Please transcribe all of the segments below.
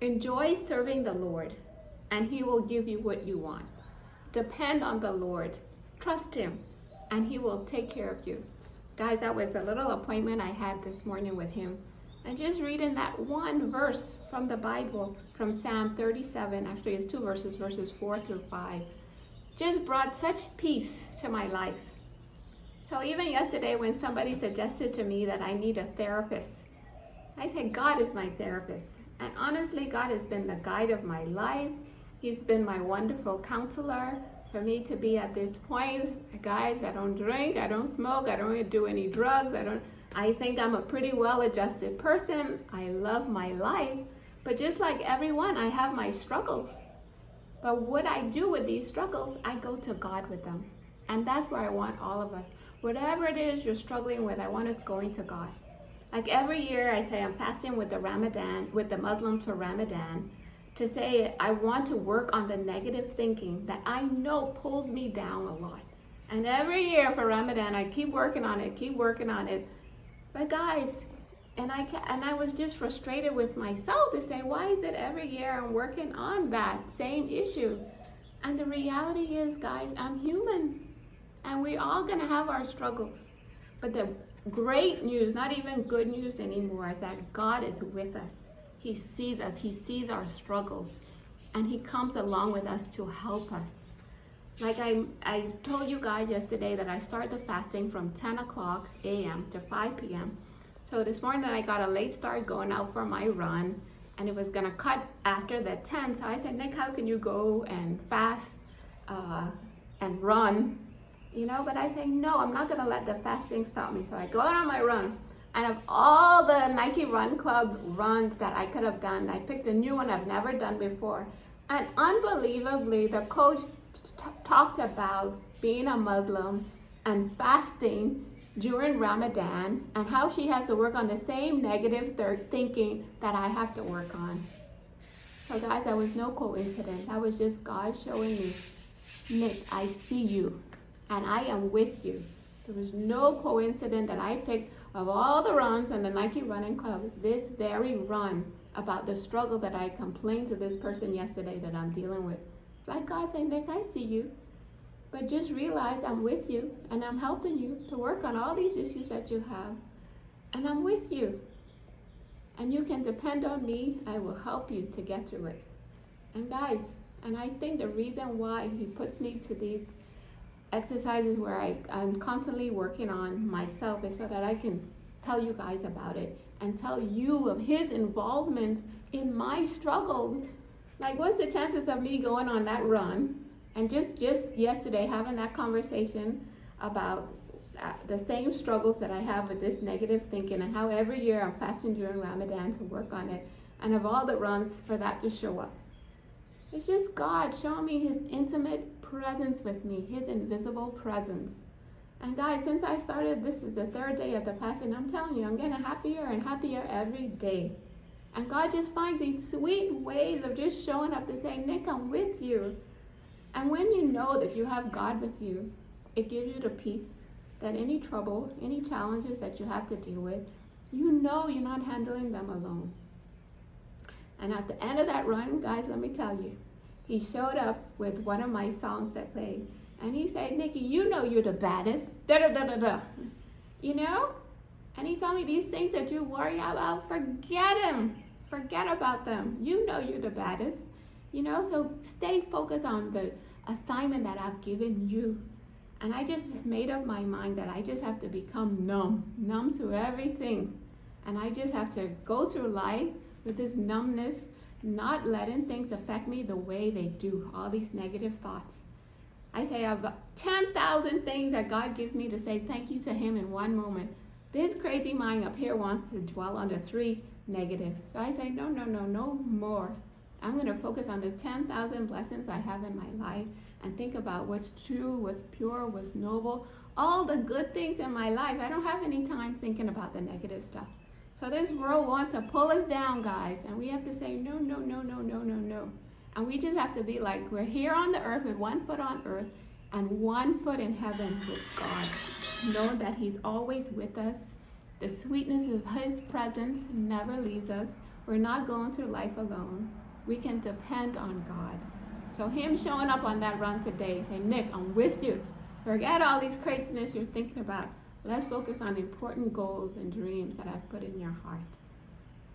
Enjoy serving the Lord, and He will give you what you want. Depend on the Lord. Trust Him, and He will take care of you. Guys, that was a little appointment I had this morning with Him. And just reading that one verse from the Bible, from Psalm 37, actually it's 2 verses, verses 4 through 5, just brought such peace to my life. So even yesterday when somebody suggested to me that I need a therapist, I said, God is my therapist. And honestly, God has been the guide of my life. He's been my wonderful counselor for me to be at this point. Guys, I don't drink, I don't smoke, I don't do any drugs, I think I'm a pretty well-adjusted person. I love my life. But just like everyone, I have my struggles. But what I do with these struggles, I go to God with them. And that's where I want all of us. Whatever it is you're struggling with, I want us going to God. Like every year I say I'm fasting with the Muslims for Ramadan, to say I want to work on the negative thinking that I know pulls me down a lot. And every year for Ramadan, I keep working on it. But guys, and I was just frustrated with myself to say, why is it every year I'm working on that same issue? And the reality is, guys, I'm human. And we're all gonna have our struggles. But the great news, not even good news anymore, is that God is with us. He sees us, He sees our struggles, and He comes along with us to help us. Like I told you guys yesterday that I start the fasting from 10 o'clock a.m. to 5 p.m. So this morning I got a late start going out for my run, and it was gonna cut after the 10. So I said, Nick, how can you go and fast and run? You know, but I say, no, I'm not gonna let the fasting stop me. So I go out on my run, and of all the Nike Run Club runs that I could have done, I picked a new one I've never done before. And unbelievably, the coach talked about being a Muslim and fasting during Ramadan, and how she has to work on the same negative thinking that I have to work on. So guys, that was no coincidence. That was just God showing me, Nick, I see you. And I am with you. There was no coincidence that I picked, of all the runs in the Nike Running Club, this very run about the struggle that I complained to this person yesterday that I'm dealing with. It's like God saying, Nick, I see you. But just realize I'm with you, and I'm helping you to work on all these issues that you have. And I'm with you. And you can depend on me. I will help you to get through it. And guys, and I think the reason why He puts me to these exercises where I'm constantly working on myself is so that I can tell you guys about it and tell you of His involvement in my struggles. Like, what's the chances of me going on that run and just yesterday having that conversation about the same struggles that I have with this negative thinking, and how every year I'm fasting during Ramadan to work on it, and of all the runs for that to show up. It's just God showing me His intimate presence with me, His invisible presence. And guys, since I started, this is the 3rd day of the fasting, I'm telling you, I'm getting happier and happier every day. And God just finds these sweet ways of just showing up to say, Nick, I'm with you. And when you know that you have God with you, it gives you the peace that any trouble, any challenges that you have to deal with, you know you're not handling them alone. And at the end of that run, guys, let me tell you, He showed up with one of my songs that played. And He said, Nikki, you know you're the baddest. Da-da-da-da-da. You know? And He told me, these things that you worry about, forget them. Forget about them. You know you're the baddest. You know, so stay focused on the assignment that I've given you. And I just made up my mind that I just have to become numb to everything. And I just have to go through life with this numbness, not letting things affect me the way they do, all these negative thoughts. I say I have 10,000 things that God gives me to say thank you to Him in one moment. This crazy mind up here wants to dwell on the 3 negative. So I say, no more. I'm going to focus on the 10,000 blessings I have in my life and think about what's true, what's pure, what's noble, all the good things in my life. I don't have any time thinking about the negative stuff. So this world wants to pull us down, guys, and we have to say, no. And we just have to be like, we're here on the earth with 1 foot on earth and 1 foot in heaven with God, knowing that He's always with us. The sweetness of His presence never leaves us. We're not going through life alone. We can depend on God. So him showing up on that run today, saying, Nick, I'm with you. Forget all these craziness you're thinking about. Let's focus on important goals and dreams that I've put in your heart.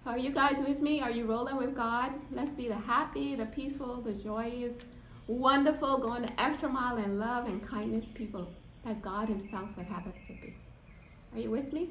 So are you guys with me? Are you rolling with God? Let's be the happy, the peaceful, the joyous, wonderful, going the extra mile in love and kindness people that God himself would have us to be. Are you with me?